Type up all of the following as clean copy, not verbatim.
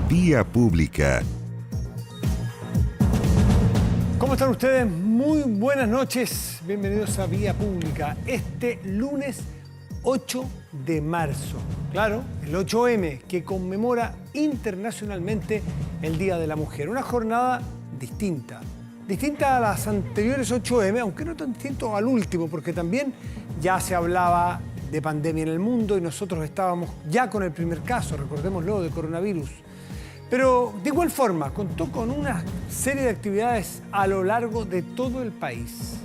Vía Pública. ¿Cómo están ustedes? Muy buenas noches. Bienvenidos a Vía Pública. Este lunes 8 de marzo. Claro, el 8M, que conmemora internacionalmente el Día de la Mujer. Una jornada distinta. Distinta a las anteriores 8M, aunque no tan distinto al último, porque también ya se hablaba de pandemia en el mundo y nosotros estábamos ya con el primer caso, recordémoslo, de coronavirus. Pero de igual forma, contó con una serie de actividades a lo largo de todo el país.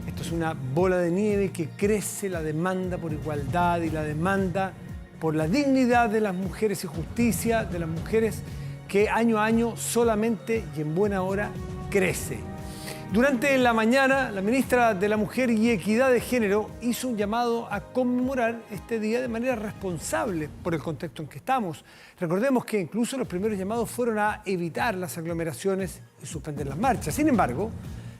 Esto es una bola de nieve que crece la demanda por igualdad y la demanda por la dignidad de las mujeres y justicia de las mujeres que año a año solamente y en buena hora crece. Durante la mañana, la ministra de la Mujer y Equidad de Género hizo un llamado a conmemorar este día de manera responsable por el contexto en que estamos. Recordemos que incluso los primeros llamados fueron a evitar las aglomeraciones y suspender las marchas. Sin embargo,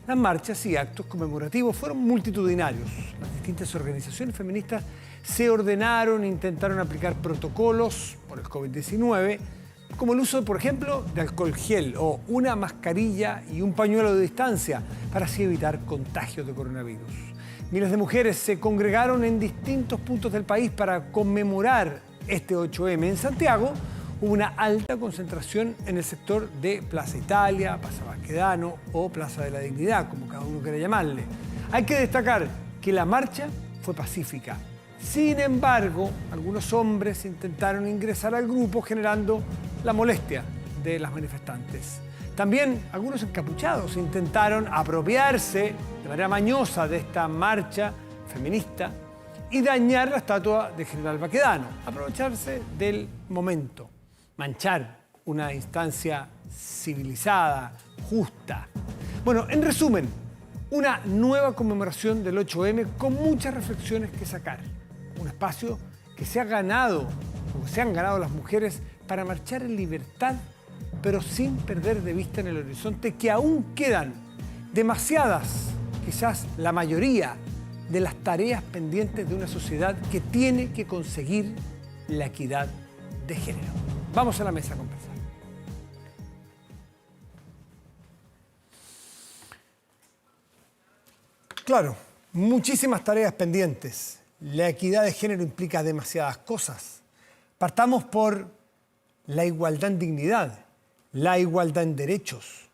las marchas y actos conmemorativos fueron multitudinarios. Las distintas organizaciones feministas se ordenaron e intentaron aplicar protocolos por el COVID-19, como el uso, por ejemplo, de alcohol gel o una mascarilla y un pañuelo de distancia para así evitar contagios de coronavirus. Miles de mujeres se congregaron en distintos puntos del país para conmemorar este 8M. En Santiago hubo una alta concentración en el sector de Plaza Italia, Plaza Baquedano o Plaza de la Dignidad, como cada uno quiera llamarle. Hay que destacar que la marcha fue pacífica. Sin embargo, algunos hombres intentaron ingresar al grupo generando la molestia de las manifestantes. También algunos encapuchados intentaron apropiarse de manera mañosa de esta marcha feminista y dañar la estatua de General Baquedano, aprovecharse del momento, manchar una instancia civilizada, justa. Bueno, en resumen, una nueva conmemoración del 8M con muchas reflexiones que sacar. Un espacio que se ha ganado, o se han ganado las mujeres para marchar en libertad, pero sin perder de vista en el horizonte que aún quedan demasiadas, quizás la mayoría, de las tareas pendientes de una sociedad que tiene que conseguir la equidad de género. Vamos a la mesa a conversar. Claro, muchísimas tareas pendientes. La equidad de género implica demasiadas cosas. Partamos por la igualdad en dignidad, la igualdad en derechos,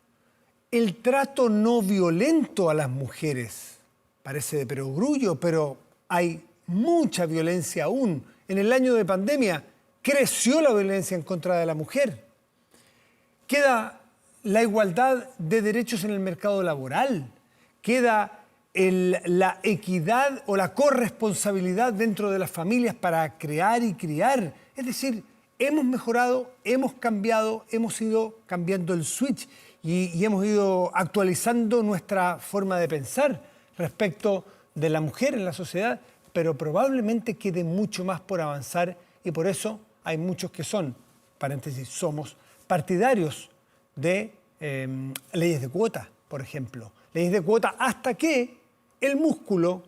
el trato no violento a las mujeres. Parece de perogrullo, pero hay mucha violencia aún. En el año de pandemia creció la violencia en contra de la mujer. Queda la igualdad de derechos en el mercado laboral. Queda la equidad o la corresponsabilidad dentro de las familias para crear y criar. Es decir, hemos mejorado, hemos cambiado, hemos ido cambiando el switch y hemos ido actualizando nuestra forma de pensar respecto de la mujer en la sociedad, pero probablemente quede mucho más por avanzar y por eso hay muchos que son, paréntesis, somos partidarios de leyes de cuota, por ejemplo. Leyes de cuota hasta que el músculo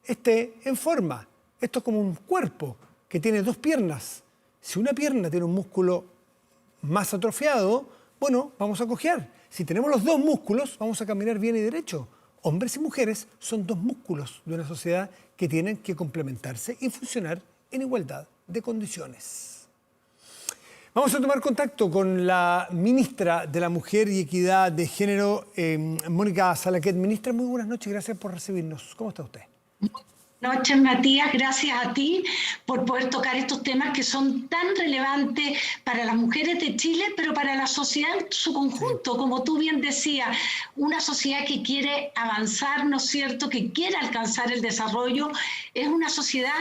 esté en forma. Esto es como un cuerpo que tiene dos piernas. Si una pierna tiene un músculo más atrofiado, bueno, vamos a cojear. Si tenemos los dos músculos, vamos a caminar bien y derecho. Hombres y mujeres son dos músculos de una sociedad que tienen que complementarse y funcionar en igualdad de condiciones. Vamos a tomar contacto con la ministra de la Mujer y Equidad de Género, Mónica Salaquet. Ministra, muy buenas noches, gracias por recibirnos. ¿Cómo está usted? Buenas noches, Matías. Gracias a ti por poder tocar estos temas que son tan relevantes para las mujeres de Chile, pero para la sociedad en su conjunto. Sí. Como tú bien decías, una sociedad que quiere avanzar, ¿no es cierto?, que quiere alcanzar el desarrollo, es una sociedad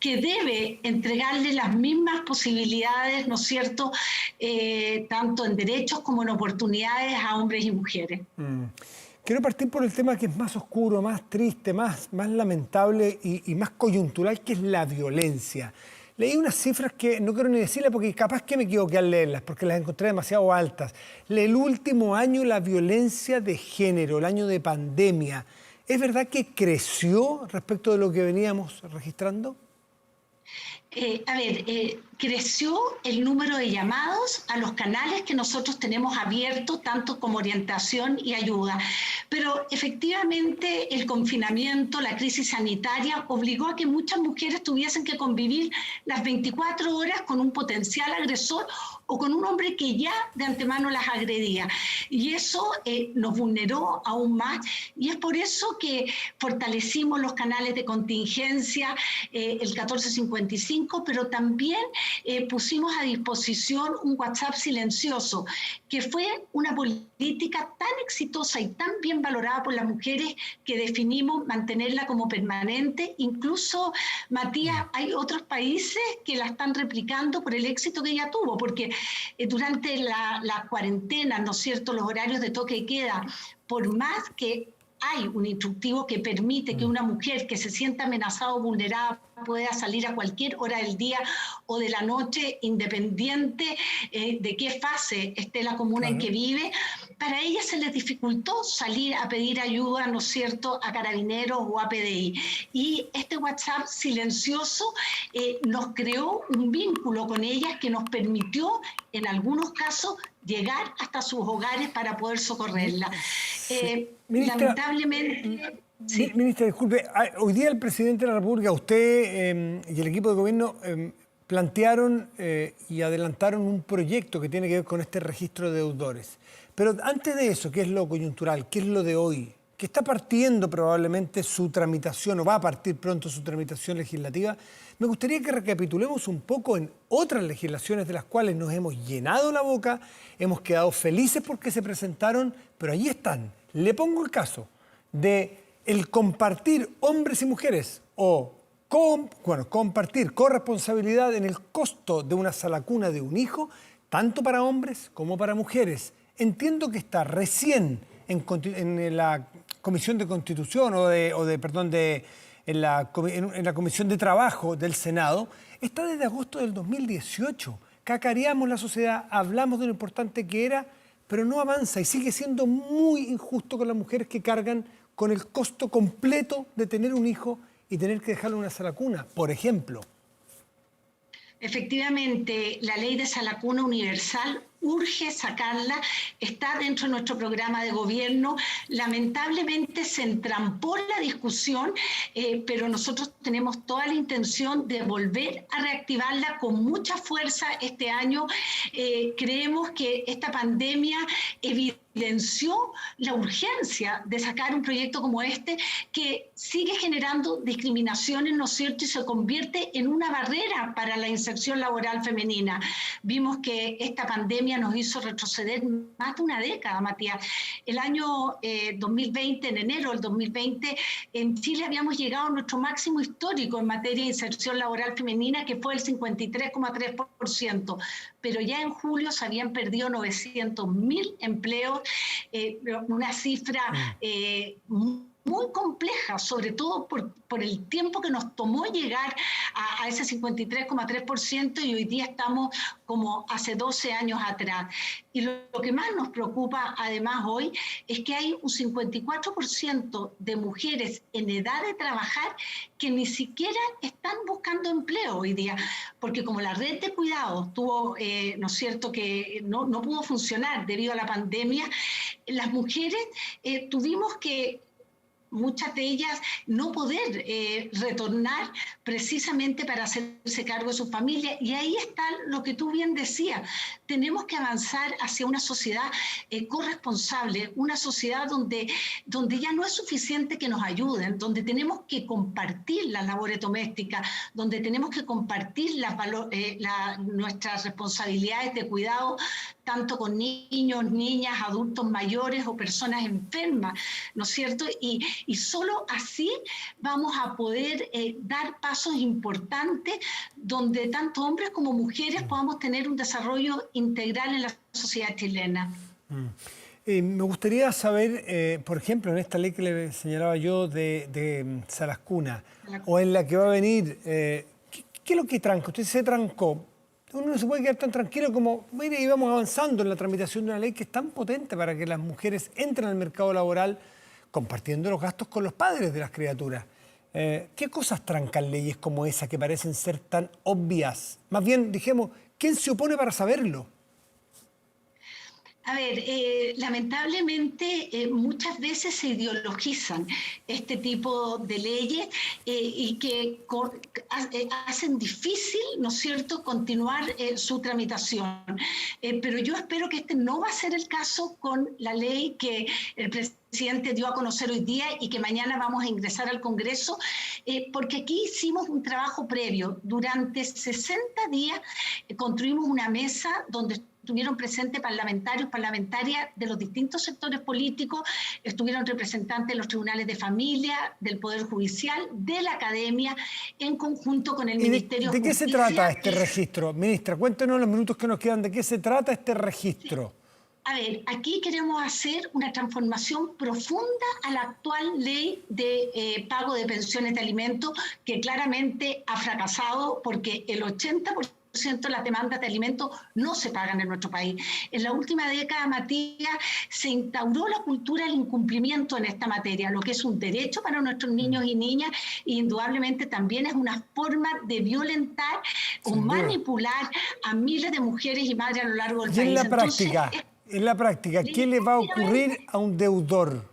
que debe entregarle las mismas posibilidades, ¿no es cierto?, tanto en derechos como en oportunidades a hombres y mujeres. Quiero partir por el tema que es más oscuro, más triste, más lamentable y más coyuntural, que es la violencia. Leí unas cifras que no quiero ni decirlas porque capaz que me equivoqué al leerlas, porque las encontré demasiado altas. El último año la violencia de género, el año de pandemia, ¿es verdad que creció respecto de lo que veníamos registrando? Creció el número de llamados a los canales que nosotros tenemos abiertos, tanto como orientación y ayuda. Pero efectivamente el confinamiento, la crisis sanitaria, obligó a que muchas mujeres tuviesen que convivir las 24 horas con un potencial agresor o con un hombre que ya de antemano las agredía. Y eso nos vulneró aún más. Y es por eso que fortalecimos los canales de contingencia, el 1455, pero también pusimos a disposición un WhatsApp silencioso, que fue una política tan exitosa y tan bien valorada por las mujeres que definimos mantenerla como permanente. Incluso, Matías, hay otros países que la están replicando por el éxito que ella tuvo, porque durante la cuarentena, ¿no es cierto?, los horarios de toque de queda, por más que hay un instructivo que permite que una mujer que se sienta amenazada o vulnerada pueda salir a cualquier hora del día o de la noche, independiente de qué fase esté la comuna en que vive, para ella se les dificultó salir a pedir ayuda, ¿no es cierto?, a Carabineros o a PDI. Y este WhatsApp silencioso nos creó un vínculo con ellas que nos permitió, en algunos casos, llegar hasta sus hogares para poder socorrerla. Ministra, lamentablemente... Sí. Ministra, disculpe, hoy día el presidente de la República, usted y el equipo de gobierno plantearon y adelantaron un proyecto que tiene que ver con este registro de deudores. Pero antes de eso, ¿qué es lo coyuntural? ¿Qué es lo de hoy? Que está partiendo probablemente su tramitación o va a partir pronto su tramitación legislativa. Me gustaría que recapitulemos un poco en otras legislaciones de las cuales nos hemos llenado la boca, hemos quedado felices porque se presentaron, pero allí están. Le pongo el caso de el compartir hombres y mujeres o compartir corresponsabilidad en el costo de una sala cuna de un hijo, tanto para hombres como para mujeres. Entiendo que está recién en la Comisión de Constitución en la Comisión de Trabajo del Senado, está desde agosto del 2018. Cacareamos la sociedad, hablamos de lo importante que era, pero no avanza y sigue siendo muy injusto con las mujeres que cargan con el costo completo de tener un hijo y tener que dejarlo en una sala cuna, por ejemplo. Efectivamente, la ley de sala cuna universal urge sacarla, está dentro de nuestro programa de gobierno. Lamentablemente se entrampó la discusión, pero nosotros tenemos toda la intención de volver a reactivarla con mucha fuerza este año. Creemos que esta pandemia evidenció la urgencia de sacar un proyecto como este que sigue generando discriminaciones, ¿no es cierto?, y se convierte en una barrera para la inserción laboral femenina. Vimos que esta pandemia nos hizo retroceder más de una década, Matías. El año 2020, en enero del 2020, en Chile habíamos llegado a nuestro máximo histórico en materia de inserción laboral femenina, que fue el 53,3%, pero ya en julio se habían perdido 900.000 empleos, una cifra muy compleja, sobre todo por el tiempo que nos tomó llegar a ese 53,3% y hoy día estamos como hace 12 años atrás. Y lo que más nos preocupa además hoy es que hay un 54% de mujeres en edad de trabajar que ni siquiera están buscando empleo hoy día, porque como la red de cuidados tuvo, ¿no es cierto?, que no pudo funcionar debido a la pandemia, las mujeres tuvimos que, muchas de ellas, no poder retornar precisamente para hacerse cargo de su familia. Y ahí está lo que tú bien decías. Tenemos que avanzar hacia una sociedad corresponsable, una sociedad donde ya no es suficiente que nos ayuden, donde tenemos que compartir las labores domésticas, donde tenemos que compartir nuestras responsabilidades de cuidado, tanto con niños, niñas, adultos mayores o personas enfermas, ¿no es cierto? Y solo así vamos a poder dar pasos importantes donde tanto hombres como mujeres podamos tener un desarrollo integral en la sociedad chilena. Me gustaría saber, por ejemplo, en esta ley que le señalaba yo de salas cuna, o en la que va a venir, ¿qué es lo que tranca? Usted se trancó. Uno no se puede quedar tan tranquilo como, mire, íbamos avanzando en la tramitación de una ley que es tan potente para que las mujeres entren al mercado laboral compartiendo los gastos con los padres de las criaturas. ¿Qué cosas trancan leyes como esa que parecen ser tan obvias? Más bien, dijimos, ¿quién se opone para saberlo? A ver, lamentablemente muchas veces se ideologizan este tipo de leyes y que hacen difícil, ¿no es cierto?, continuar su tramitación. Pero yo espero que este no va a ser el caso con la ley que el presidente dio a conocer hoy día y que mañana vamos a ingresar al Congreso, porque aquí hicimos un trabajo previo. Durante 60 días construimos una mesa donde estuvieron presentes parlamentarias de los distintos sectores políticos, estuvieron representantes de los tribunales de familia, del Poder Judicial, de la academia, en conjunto con el Ministerio de Justicia. ¿De qué se trata este registro? Ministra, cuéntenos los minutos que nos quedan, ¿de qué se trata este registro? A ver, aquí queremos hacer una transformación profunda a la actual ley de pago de pensiones de alimentos, que claramente ha fracasado porque el 80% de las demandas de alimentos no se pagan en nuestro país. En la última década, Matías, se instauró la cultura del incumplimiento en esta materia, lo que es un derecho para nuestros niños y niñas, e indudablemente también es una forma de violentar o manipular a miles de mujeres y madres a lo largo del país. En la práctica, ¿qué le va a ocurrir a un deudor?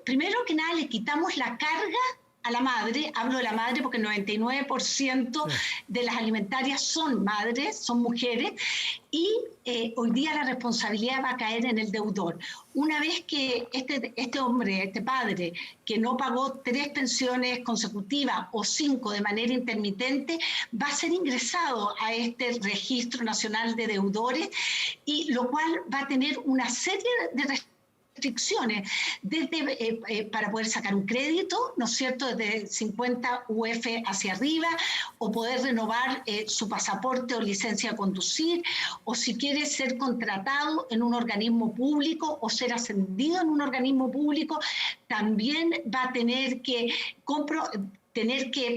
Primero que nada, le quitamos la carga a la madre. Hablo de la madre porque el 99% de las alimentarias son madres, son mujeres, y hoy día la responsabilidad va a caer en el deudor. Una vez que este hombre, este padre, que no pagó 3 pensiones consecutivas o 5 de manera intermitente, va a ser ingresado a este registro nacional de deudores, y lo cual va a tener una serie de restricciones, desde para poder sacar un crédito, ¿no es cierto?, desde 50 UF hacia arriba, o poder renovar su pasaporte o licencia de conducir, o si quiere ser contratado en un organismo público o ser ascendido en un organismo público, también va a tener que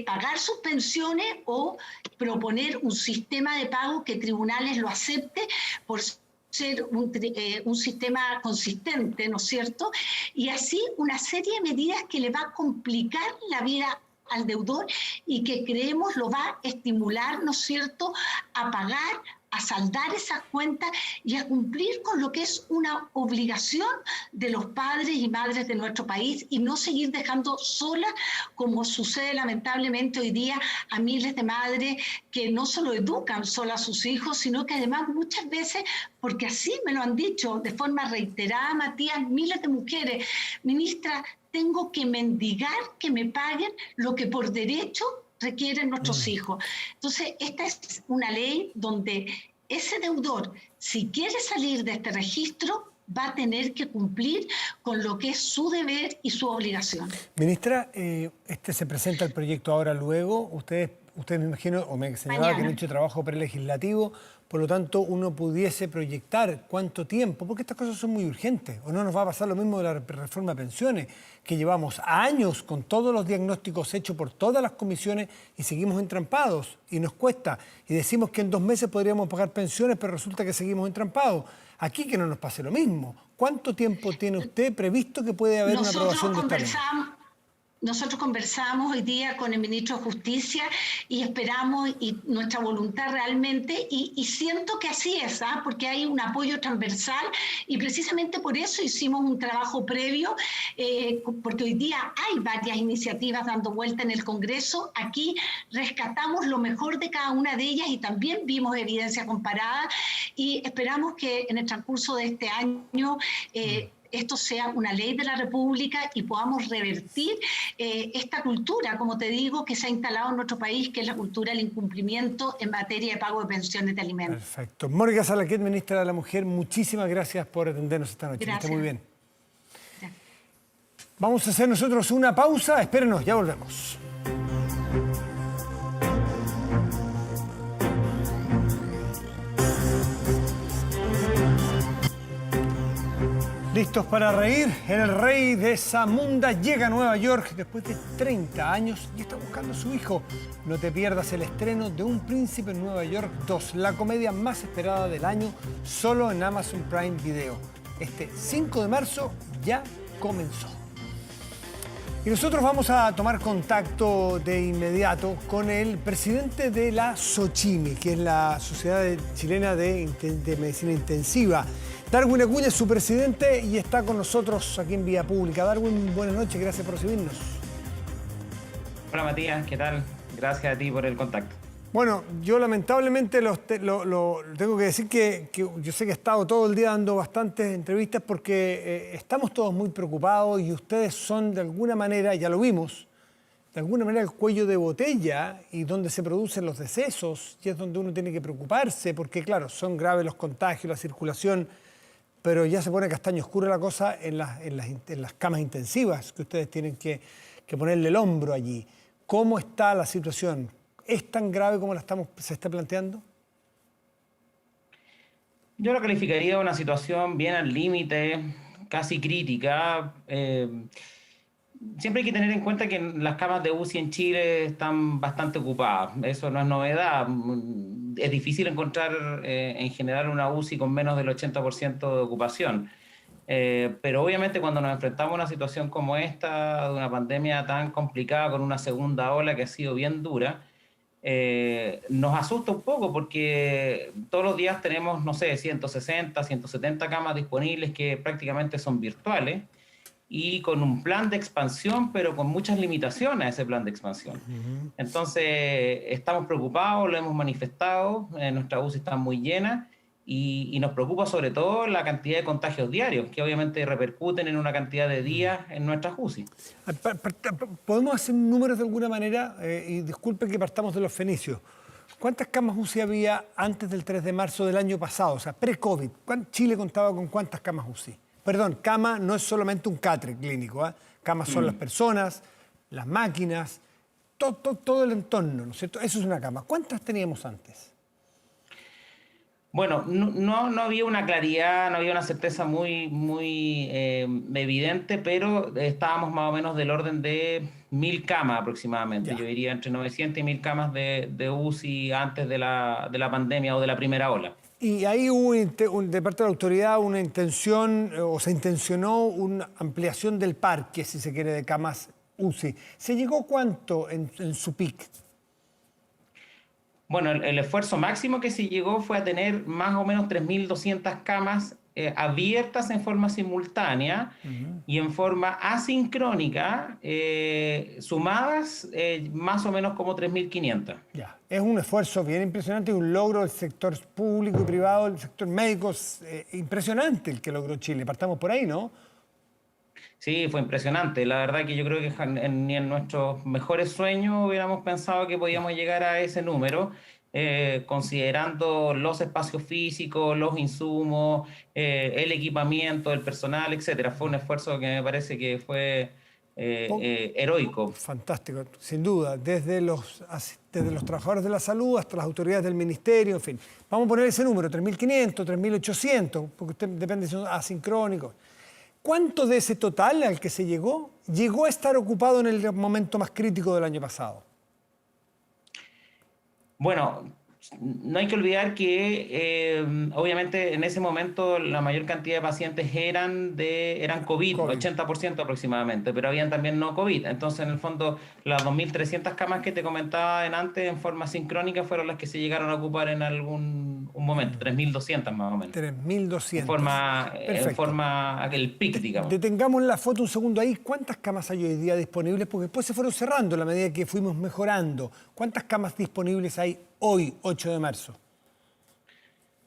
pagar sus pensiones o proponer un sistema de pago que tribunales lo acepte por ser un sistema consistente, ¿no es cierto? Y así una serie de medidas que le va a complicar la vida al deudor y que creemos lo va a estimular, ¿no es cierto?, a pagar, a saldar esas cuentas y a cumplir con lo que es una obligación de los padres y madres de nuestro país, y no seguir dejando solas, como sucede lamentablemente hoy día, a miles de madres que no solo educan solas a sus hijos, sino que además muchas veces, porque así me lo han dicho de forma reiterada, Matías, miles de mujeres: ministra, tengo que mendigar que me paguen lo que por derecho requieren nuestros hijos. Entonces, esta es una ley donde ese deudor, si quiere salir de este registro, va a tener que cumplir con lo que es su deber y su obligación. Ministra, se presenta el proyecto ahora luego. Ustedes me imagino, o me señalaba que han hecho trabajo prelegislativo, por lo tanto uno pudiese proyectar cuánto tiempo, porque estas cosas son muy urgentes, o no nos va a pasar lo mismo de la reforma de pensiones, que llevamos años con todos los diagnósticos hechos por todas las comisiones y seguimos entrampados y nos cuesta, y decimos que en 2 meses podríamos pagar pensiones, pero resulta que seguimos entrampados. Aquí que no nos pase lo mismo. ¿Cuánto tiempo tiene usted previsto que puede haber una aprobación de esta ley? Nosotros conversamos hoy día con el ministro de Justicia y esperamos, y nuestra voluntad realmente, y siento que así es, porque hay un apoyo transversal, y precisamente por eso hicimos un trabajo previo, porque hoy día hay varias iniciativas dando vuelta en el Congreso. Aquí rescatamos lo mejor de cada una de ellas y también vimos evidencia comparada, y esperamos que en el transcurso de este año esto sea una ley de la República y podamos revertir esta cultura, como te digo, que se ha instalado en nuestro país, que es la cultura del incumplimiento en materia de pago de pensiones de alimentos. Perfecto. Mónica Salaquet, ministra de la Mujer, muchísimas gracias por atendernos esta noche. Gracias. Que esté muy bien. Gracias. Vamos a hacer nosotros una pausa. Espérenos, ya volvemos. ¿Listos para reír? El rey de Zamunda llega a Nueva York después de 30 años y está buscando a su hijo. No te pierdas el estreno de Un Príncipe en Nueva York 2, la comedia más esperada del año, solo en Amazon Prime Video. Este 5 de marzo ya comenzó. Y nosotros vamos a tomar contacto de inmediato con el presidente de la SOCIMI, que es la Sociedad Chilena de Medicina Intensiva. Darwin Acuña es su presidente y está con nosotros aquí en Vía Pública. Darwin, buenas noches, gracias por recibirnos. Hola Matías, ¿qué tal? Gracias a ti por el contacto. Bueno, yo lamentablemente tengo que decir que yo sé que he estado todo el día dando bastantes entrevistas porque estamos todos muy preocupados y ustedes son de alguna manera, ya lo vimos, de alguna manera el cuello de botella y donde se producen los decesos y es donde uno tiene que preocuparse porque claro, son graves los contagios, la circulación, pero ya se pone castaño oscuro la cosa en las camas intensivas que ustedes tienen que ponerle el hombro allí. ¿Cómo está la situación? ¿Es tan grave como se está planteando? Yo lo calificaría de una situación bien al límite, casi crítica. Siempre hay que tener en cuenta que las camas de UCI en Chile están bastante ocupadas. Eso no es novedad. Es difícil encontrar en general una UCI con menos del 80% de ocupación. Pero obviamente cuando nos enfrentamos a una situación como esta, de una pandemia tan complicada, con una segunda ola que ha sido bien dura, nos asusta un poco porque todos los días tenemos, no sé, 160, 170 camas disponibles que prácticamente son virtuales y con un plan de expansión, pero con muchas limitaciones a ese plan de expansión. Entonces, estamos preocupados, lo hemos manifestado, nuestras UCI están muy llenas y nos preocupa sobre todo la cantidad de contagios diarios, que obviamente repercuten en una cantidad de días en nuestras UCI. ¿Podemos hacer números de alguna manera? Y disculpen que partamos de los fenicios. ¿Cuántas camas UCI había antes del 3 de marzo del año pasado? O sea, pre-COVID. ¿Chile contaba con cuántas camas UCI? Perdón, cama no es solamente un catre clínico, ¿eh? Camas son las personas, las máquinas, todo el entorno, ¿no es cierto? Eso es una cama. ¿Cuántas teníamos antes? Bueno, no había una claridad, no había una certeza muy evidente, pero estábamos más o menos del orden de 1.000 camas aproximadamente. Ya. Yo diría entre 900 y 1.000 camas de UCI antes de la pandemia o de la primera ola. Y ahí hubo de parte de la autoridad una intención, o se intencionó una ampliación del parque, si se quiere, de camas UCI. ¿Se llegó cuánto en su pic? Bueno, el esfuerzo máximo que se llegó fue a tener más o menos 3.200 camas abiertas en forma simultánea y en forma asincrónica, sumadas más o menos como 3.500. Ya. Es un esfuerzo bien impresionante y un logro del sector público y privado, del sector médico, impresionante el que logró Chile. Partamos por ahí, ¿no? Sí, fue impresionante. La verdad que yo creo que ni en nuestros mejores sueños hubiéramos pensado que podíamos llegar a ese número, considerando los espacios físicos, los insumos, el equipamiento, el personal, etcétera. Fue un esfuerzo que me parece que fue heroico. Fantástico, sin duda. Desde los trabajadores de la salud hasta las autoridades del ministerio, en fin. Vamos a poner ese número, 3.500, 3.800, porque usted depende si son asincrónicos. ¿Cuánto de ese total al que se llegó a estar ocupado en el momento más crítico del año pasado? Bueno, no hay que olvidar que obviamente en ese momento la mayor cantidad de pacientes eran COVID, 80% aproximadamente, pero habían también no COVID. Entonces, en el fondo, las 2.300 camas que te comentaba antes en forma sincrónica fueron las que se llegaron a ocupar en un momento, 3.200 más o menos. 3.200. En forma aquel pic, digamos. Detengamos la foto un segundo ahí. ¿Cuántas camas hay hoy día disponibles? Porque después se fueron cerrando a la medida que fuimos mejorando. ¿Cuántas camas disponibles hay hoy, 8 de marzo?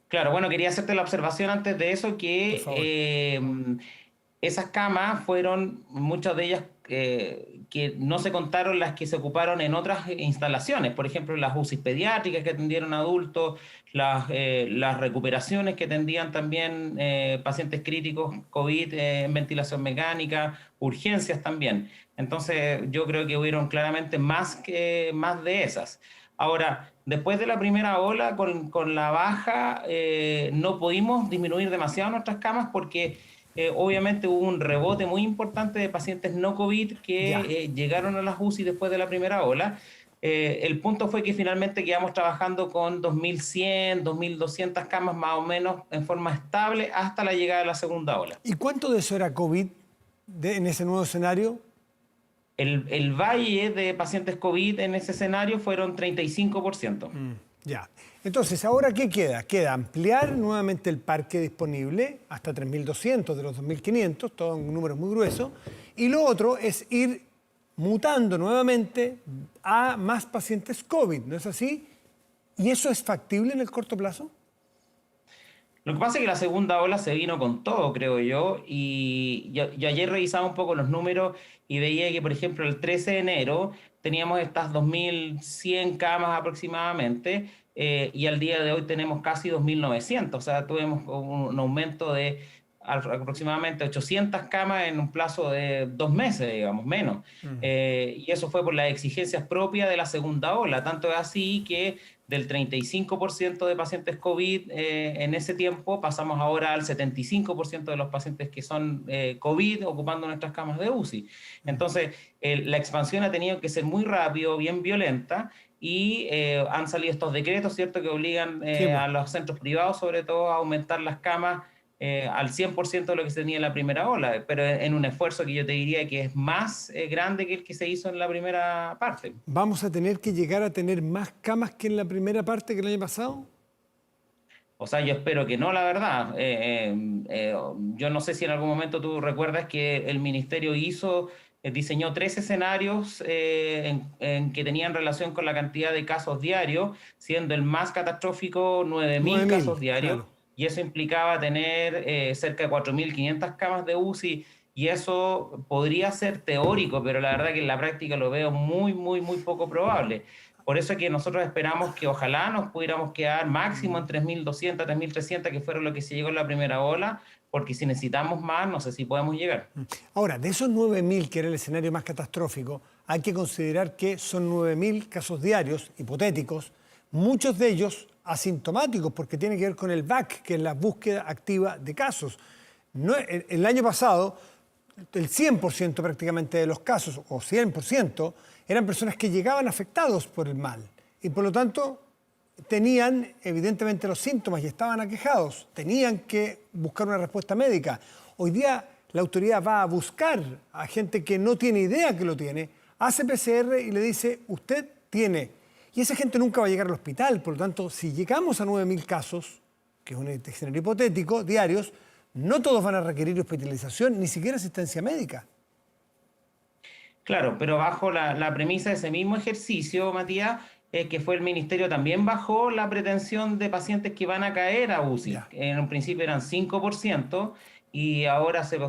Claro, bueno, quería hacerte la observación antes de eso que esas camas fueron, muchas de ellas que no se contaron las que se ocuparon en otras instalaciones, por ejemplo, las UCI pediátricas que atendieron adultos, las recuperaciones que atendían también pacientes críticos COVID en ventilación mecánica, urgencias también. Entonces, yo creo que hubieron claramente más de esas. Ahora, después de la primera ola, con la baja, no pudimos disminuir demasiado nuestras camas porque obviamente hubo un rebote muy importante de pacientes no COVID que llegaron a las UCI después de la primera ola. El punto fue que finalmente quedamos trabajando con 2.100, 2.200 camas más o menos en forma estable hasta la llegada de la segunda ola. ¿Y cuánto de eso era COVID en ese nuevo escenario? El valle de pacientes COVID en ese escenario fueron 35%. Ya. Entonces, ¿ahora qué queda? Queda ampliar nuevamente el parque disponible hasta 3.200 de los 2.500, todo un número muy grueso. Y lo otro es ir mutando nuevamente a más pacientes COVID, ¿no es así? ¿Y eso es factible en el corto plazo? Lo que pasa es que la segunda ola se vino con todo, creo yo, y yo ayer revisaba un poco los números y veía que, por ejemplo, el 13 de enero teníamos estas 2.100 camas aproximadamente, y al día de hoy tenemos casi 2.900, o sea, tuvimos un aumento de aproximadamente 800 camas en un plazo de 2 meses, digamos, menos. Y eso fue por las exigencias propias de la segunda ola, tanto es así que del 35% de pacientes COVID en ese tiempo, pasamos ahora al 75% de los pacientes que son COVID ocupando nuestras camas de UCI. Entonces, la expansión ha tenido que ser muy rápido, bien violenta, y han salido estos decretos, ¿cierto?, que obligan a los centros privados, sobre todo, a aumentar las camas al 100% de lo que se tenía en la primera ola, pero en un esfuerzo que yo te diría que es más grande que el que se hizo en la primera parte. ¿Vamos a tener que llegar a tener más camas que en la primera parte que el año pasado? O sea, yo espero que no, la verdad. Yo no sé si en algún momento tú recuerdas que el ministerio diseñó 3 escenarios en que tenían relación con la cantidad de casos diarios, siendo el más catastrófico 9.000 casos diarios. Claro. Y eso implicaba tener cerca de 4.500 camas de UCI, y eso podría ser teórico, pero la verdad que en la práctica lo veo muy, muy, muy poco probable. Por eso es que nosotros esperamos que ojalá nos pudiéramos quedar máximo en 3.200, 3.300, que fueron lo que se llegó en la primera ola, porque si necesitamos más, no sé si podemos llegar. Ahora, de esos 9.000, que era el escenario más catastrófico, hay que considerar que son 9.000 casos diarios, hipotéticos, muchos de ellos asintomáticos, porque tiene que ver con el BAC, que es la búsqueda activa de casos. No, el año pasado, el 100% prácticamente de los casos, o 100%, eran personas que llegaban afectados por el mal y por lo tanto tenían evidentemente los síntomas y estaban aquejados, tenían que buscar una respuesta médica. Hoy día la autoridad va a buscar a gente que no tiene idea que lo tiene, hace PCR y le dice, usted tiene. Y esa gente nunca va a llegar al hospital, por lo tanto, si llegamos a 9.000 casos, que es un escenario hipotético, diarios, no todos van a requerir hospitalización, ni siquiera asistencia médica. Claro, pero bajo la premisa de ese mismo ejercicio, Matías, que fue el ministerio, también bajó la pretensión de pacientes que van a caer a UCI. En un principio eran 5%, y ahora se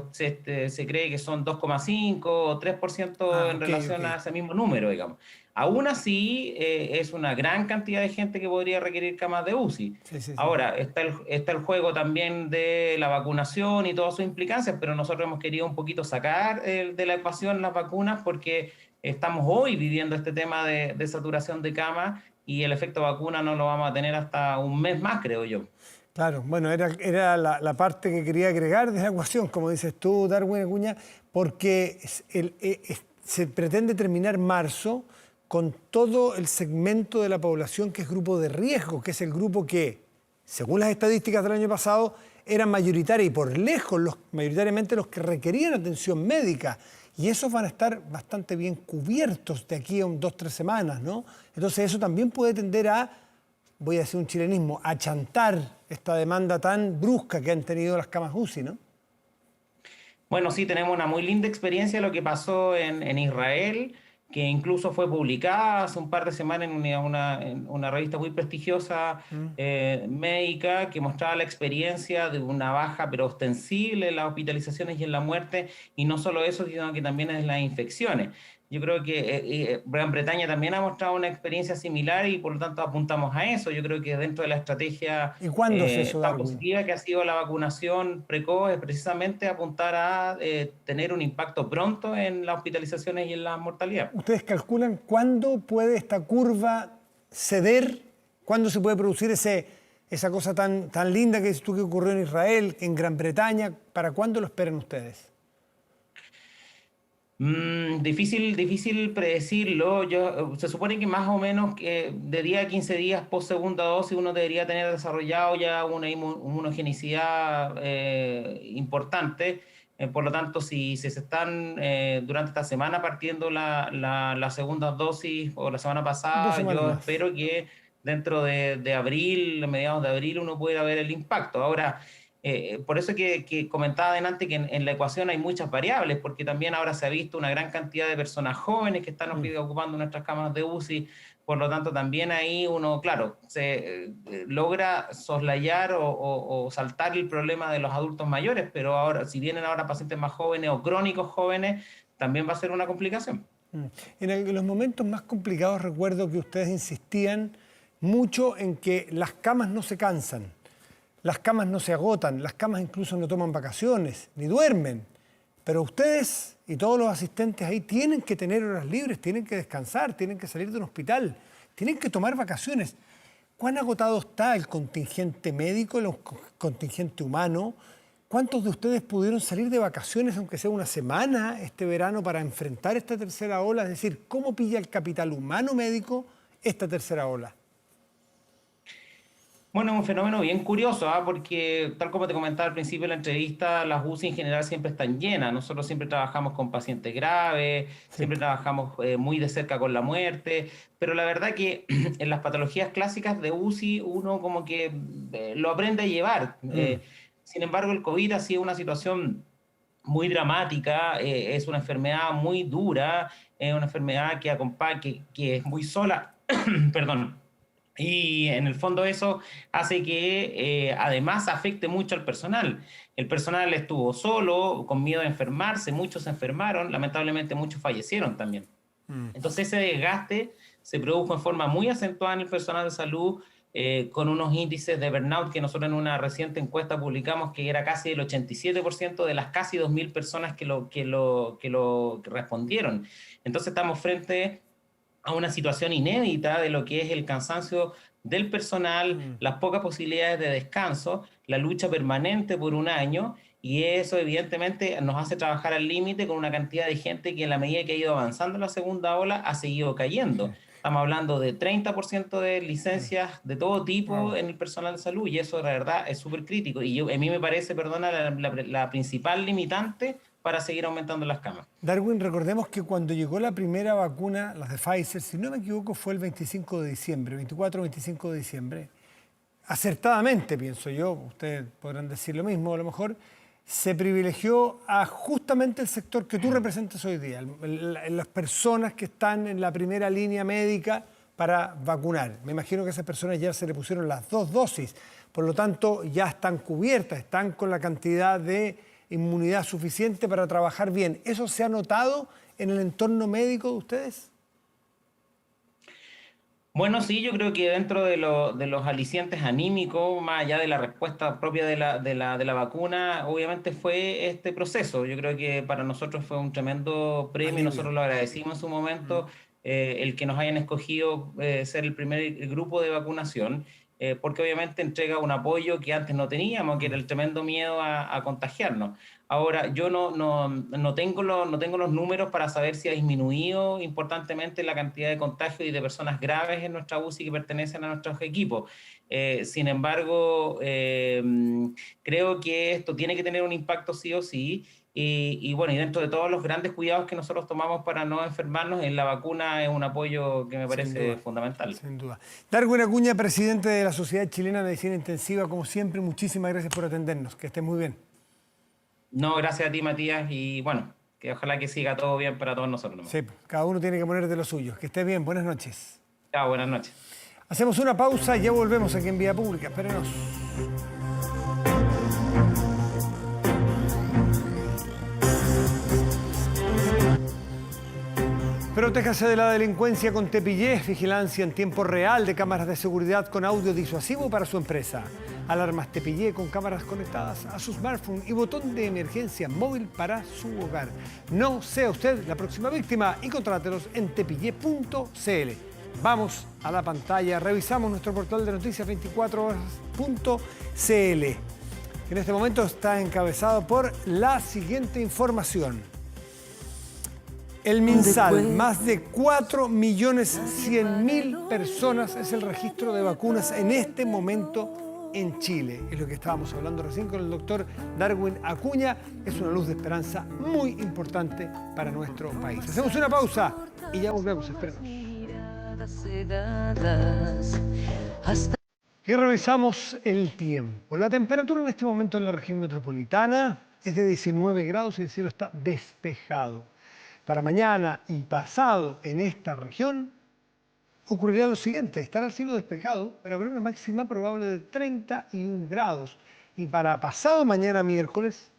cree que son 2,5 o 3% en relación a ese mismo número, digamos. Aún así, es una gran cantidad de gente que podría requerir camas de UCI. Sí. Ahora, está el juego también de la vacunación y todas sus implicancias, pero nosotros hemos querido un poquito sacar de la ecuación las vacunas, porque estamos hoy viviendo este tema de saturación de camas, y el efecto vacuna no lo vamos a tener hasta un mes más, creo yo. Claro, bueno, era la parte que quería agregar de la ecuación, como dices tú, Darwin Acuña, porque se pretende terminar marzo con todo el segmento de la población que es grupo de riesgo, que es el grupo que, según las estadísticas del año pasado, eran mayoritarios y por lejos mayoritariamente los que requerían atención médica. Y esos van a estar bastante bien cubiertos de aquí a 2-3 semanas, ¿no? Entonces eso también puede tender a, voy a decir un chilenismo, a chantar esta demanda tan brusca que han tenido las camas UCI, ¿no? Bueno, sí, tenemos una muy linda experiencia de lo que pasó en Israel, que incluso fue publicada hace un par de semanas en una revista muy prestigiosa médica, que mostraba la experiencia de una baja pero ostensible en las hospitalizaciones y en la muerte, y no solo eso, sino que también en las infecciones. Yo creo que Gran Bretaña también ha mostrado una experiencia similar, y por lo tanto apuntamos a eso. Yo creo que dentro de la estrategia tan positiva que ha sido la vacunación precoz, es precisamente apuntar a tener un impacto pronto en las hospitalizaciones y en la mortalidad. ¿Ustedes calculan cuándo puede esta curva ceder? ¿Cuándo se puede producir esa cosa tan linda que dices tú que ocurrió en Israel, en Gran Bretaña? ¿Para cuándo lo esperan ustedes? Difícil predecirlo. Se supone que más o menos de 10 a 15 días post segunda dosis uno debería tener desarrollado ya una inmunogenicidad importante. Por lo tanto, si se están durante esta semana partiendo la segunda dosis o la semana pasada, yo espero que dentro de abril, mediados de abril, uno pueda ver el impacto. Ahora, por eso que comentaba adelante que en la ecuación hay muchas variables, porque también ahora se ha visto una gran cantidad de personas jóvenes que están ocupando nuestras camas de UCI. Por lo tanto, también ahí uno, claro, se logra soslayar o saltar el problema de los adultos mayores, pero ahora, si vienen ahora pacientes más jóvenes o crónicos jóvenes, también va a ser una complicación. En los momentos más complicados recuerdo que ustedes insistían mucho en que las camas no se cansan, las camas no se agotan, las camas incluso no toman vacaciones, ni duermen. Pero ustedes y todos los asistentes ahí tienen que tener horas libres, tienen que descansar, tienen que salir de un hospital, tienen que tomar vacaciones. ¿Cuán agotado está el contingente médico, el contingente humano? ¿Cuántos de ustedes pudieron salir de vacaciones, aunque sea una semana, este verano para enfrentar esta tercera ola? Es decir, ¿cómo pilla el capital humano médico esta tercera ola? Bueno, es un fenómeno bien curioso, porque tal como te comentaba al principio de la entrevista, las UCI en general siempre están llenas. Nosotros siempre trabajamos con pacientes graves, siempre trabajamos muy de cerca con la muerte, pero la verdad que en las patologías clásicas de UCI uno como que lo aprende a llevar. Sin embargo, el COVID ha sido una situación muy dramática, es una enfermedad muy dura, es una enfermedad que es muy sola, perdón. Y en el fondo eso hace que además afecte mucho al personal. El personal estuvo solo, con miedo a enfermarse, muchos se enfermaron, lamentablemente muchos fallecieron también. Entonces ese desgaste se produjo en forma muy acentuada en el personal de salud, con unos índices de burnout que nosotros en una reciente encuesta publicamos que era casi el 87% de las casi 2.000 personas que lo respondieron. Entonces estamos frente a una situación inédita de lo que es el cansancio del personal, las pocas posibilidades de descanso, la lucha permanente por un año, y eso evidentemente nos hace trabajar al límite con una cantidad de gente que en la medida que ha ido avanzando la segunda ola ha seguido cayendo. Estamos hablando de 30% de licencias de todo tipo en el personal de salud, y eso la verdad es súper crítico. Y a mí me parece, la principal limitante para seguir aumentando las camas. Darwin, recordemos que cuando llegó la primera vacuna, las de Pfizer, si no me equivoco, fue el 25 de diciembre, 24 o 25 de diciembre. Acertadamente, pienso yo, ustedes podrán decir lo mismo, a lo mejor, se privilegió a justamente el sector que tú representas hoy día, las personas que están en la primera línea médica para vacunar. Me imagino que a esas personas ya se le pusieron las 2 dosis, por lo tanto ya están cubiertas, están con la cantidad de inmunidad suficiente para trabajar bien. ¿Eso se ha notado en el entorno médico de ustedes? Bueno, sí, yo creo que dentro de los alicientes anímicos, más allá de la respuesta propia de la vacuna, obviamente fue este proceso. Yo creo que para nosotros fue un tremendo premio y nosotros lo agradecimos en su momento, el que nos hayan escogido ser el primer grupo de vacunación, porque obviamente entrega un apoyo que antes no teníamos, que era el tremendo miedo a contagiarnos. Ahora, yo no tengo los números para saber si ha disminuido importantemente la cantidad de contagios y de personas graves en nuestra UCI que pertenecen a nuestros equipos. Sin embargo, creo que esto tiene que tener un impacto sí o sí. Y bueno, y dentro de todos los grandes cuidados que nosotros tomamos para no enfermarnos, la vacuna es un apoyo que me parece fundamental. Sin duda. Darwin Acuña, presidente de la Sociedad Chilena de Medicina Intensiva, como siempre, muchísimas gracias por atendernos. Que estés muy bien. No, gracias a ti, Matías, y bueno, que ojalá que siga todo bien para todos nosotros. Sí, cada uno tiene que poner de lo suyo. Que estés bien, buenas noches. Chao, buenas noches. Hacemos una pausa y ya volvemos aquí en Vía Pública. Espérenos. Protéjase de la delincuencia con Tepillés, vigilancia en tiempo real de cámaras de seguridad con audio disuasivo para su empresa. Alarmas Tepillé con cámaras conectadas a su smartphone y botón de emergencia móvil para su hogar. No sea usted la próxima víctima y contrátelos en tepillé.cl. Vamos a la pantalla, revisamos nuestro portal de noticias 24horas.cl. En este momento está encabezado por la siguiente información. El MinSal, más de 4.100.000 personas es el registro de vacunas en este momento en Chile. Es lo que estábamos hablando recién con el doctor Darwin Acuña. Es una luz de esperanza muy importante para nuestro país. Hacemos una pausa y ya volvemos. Espérenos. Y revisamos el tiempo. La temperatura en este momento en la región metropolitana es de 19 grados y el cielo está despejado. Para mañana y pasado en esta región ocurrirá lo siguiente: estará el cielo despejado, pero habrá una máxima probable de 31 grados. Y para pasado mañana miércoles,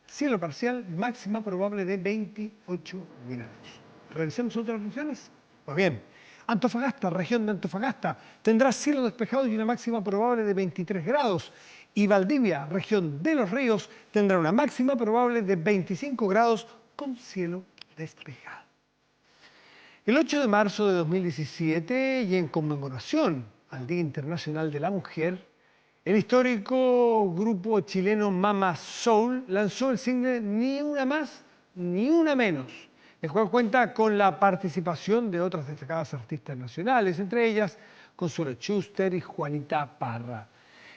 cielo parcial, máxima probable de 28 grados. ¿Revisemos otras regiones? Pues bien, Antofagasta, región de Antofagasta, tendrá cielo despejado y una máxima probable de 23 grados. Y Valdivia, región de Los Ríos, tendrá una máxima probable de 25 grados con cielo despejado. El 8 de marzo de 2017, y en conmemoración al Día Internacional de la Mujer, el histórico grupo chileno Mama Soul lanzó el single Ni una más, ni una menos, el cual cuenta con la participación de otras destacadas artistas nacionales, entre ellas Consuelo Schuster y Juanita Parra.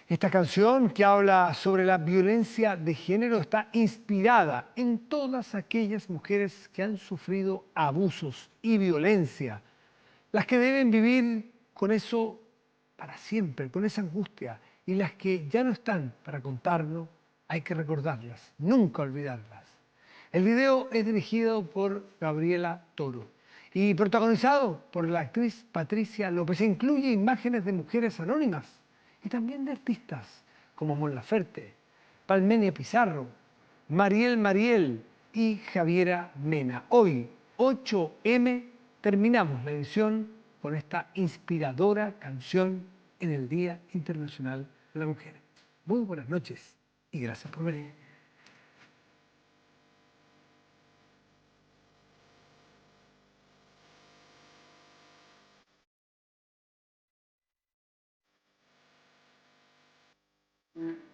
Esta canción, que habla sobre la violencia de género, está inspirada en todas aquellas mujeres que han sufrido abusos y violencia, las que deben vivir con eso para siempre, con esa angustia, y las que ya no están para contarlo. Hay que recordarlas, nunca olvidarlas. El video es dirigido por Gabriela Toro y protagonizado por la actriz Patricia López. Incluye imágenes de mujeres anónimas y también de artistas como Mon Laferte, Palmenia Pizarro, Mariel Mariel y Javiera Mena. Hoy, 8M, terminamos la edición con esta inspiradora canción en el Día Internacional de la Mujer. Muy buenas noches y gracias por venir. Mm.